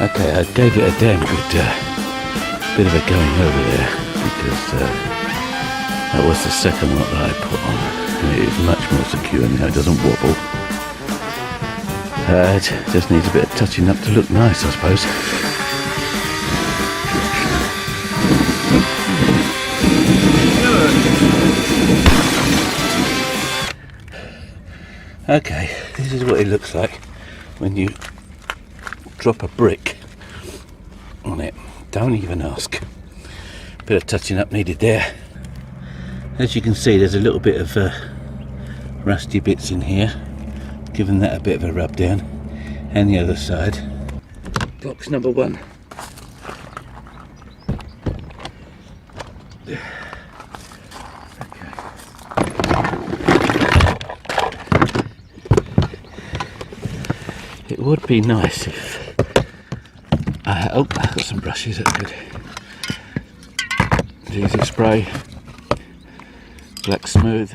Okay, I gave it a damn good bit of a going over there, because that was the second lot that I put on, and it is much more secure now, it doesn't wobble. It just needs a bit of touching up to look nice, I suppose. Okay, this is what it looks like when you drop a brick on it. Don't even ask. Bit of touching up needed there. As you can see, there's a little bit of rusty bits in here, giving that a bit of a rub down. And the other side. Box number 1. It would be nice if I've got some brushes that could easy spray, black smooth,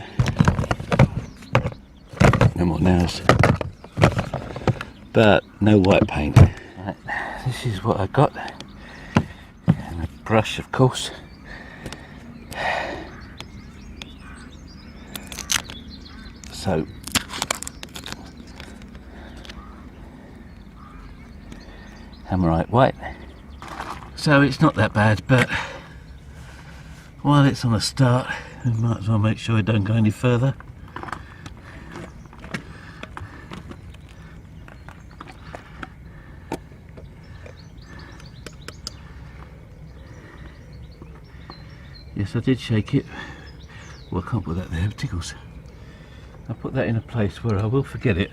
no more nails, but no white paint. Right, this is what I got, and a brush, of course. So Hammerite white. So it's not that bad, but while it's on a start, we might as well make sure it don't go any further. Yes, I did shake it. Well, I can't put that there, it tickles. I'll put that in a place where I will forget it,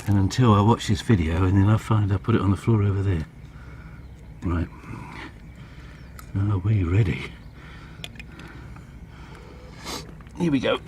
and until I watch this video, and then I find I put it on the floor over there. Right, are we ready? Here we go.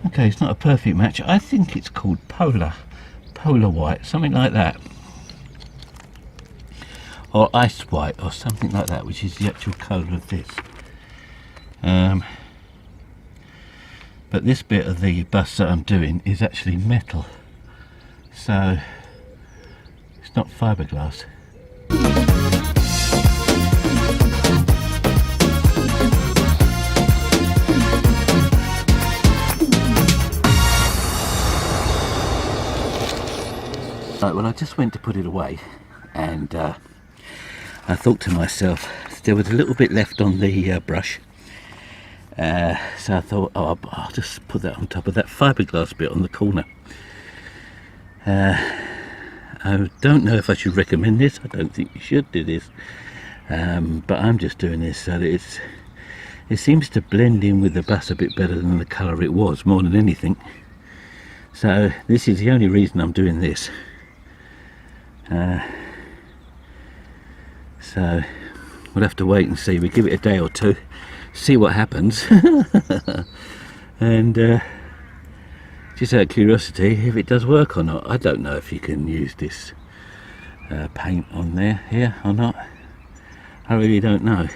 Okay, it's not a perfect match. I think it's called polar white, something like that, or ice white, or something like that, which is the actual colour of this. But this bit of the bus that I'm doing is actually metal, so it's not fiberglass. Right, well, I just went to put it away, and I thought to myself, there was a little bit left on the brush, so I thought, oh, I'll just put that on top of that fiberglass bit on the corner. I don't know if I should recommend this. I don't think you should do this, but I'm just doing this so that it seems to blend in with the bus a bit better than the colour it was, more than anything. So this is the only reason I'm doing this. So we'll have to wait and see. We give it a day or two, see what happens. And just out of curiosity, if it does work or not. I don't know if you can use this paint on there here or not. I really don't know.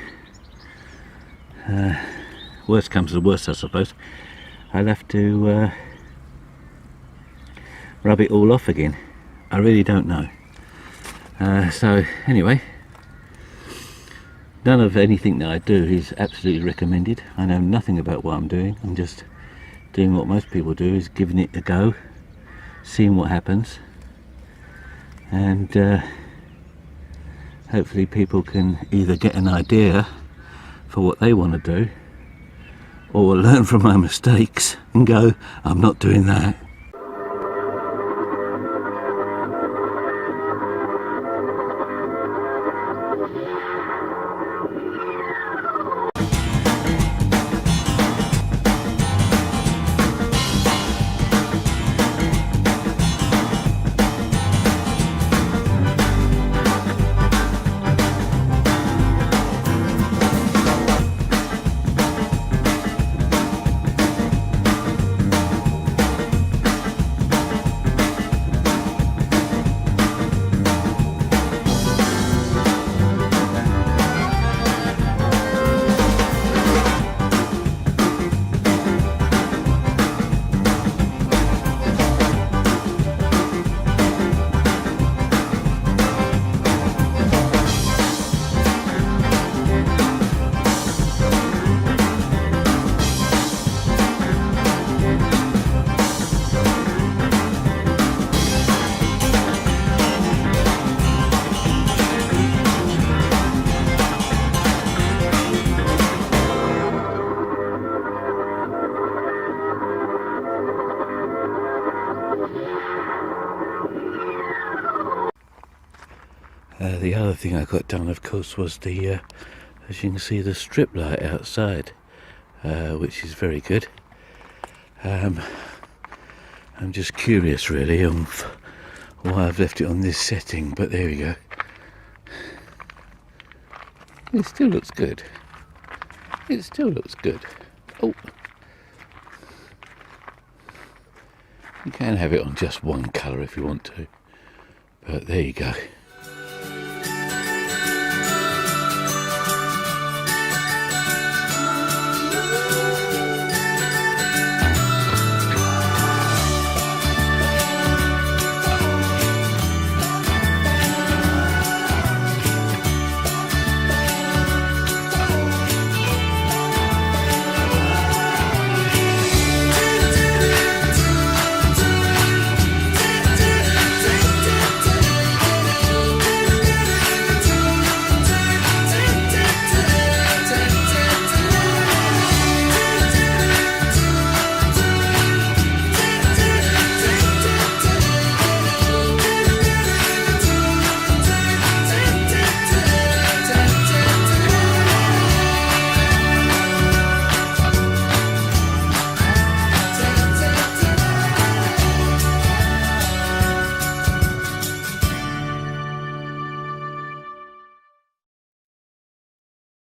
Worst comes to worst, I suppose. I'll have to rub it all off again. I really don't know. So anyway, none of anything that I do is absolutely recommended. I know nothing about what I'm doing. I'm just doing what most people do, is giving it a go, seeing what happens, and hopefully people can either get an idea for what they want to do, or learn from my mistakes and go, I'm not doing that. The other thing I got done, of course, was the, as you can see, the strip light outside, which is very good. I'm just curious, really, on why I've left it on this setting, but there we go. It still looks good. It still looks good. Oh, you can have it on just one colour if you want to, but there you go.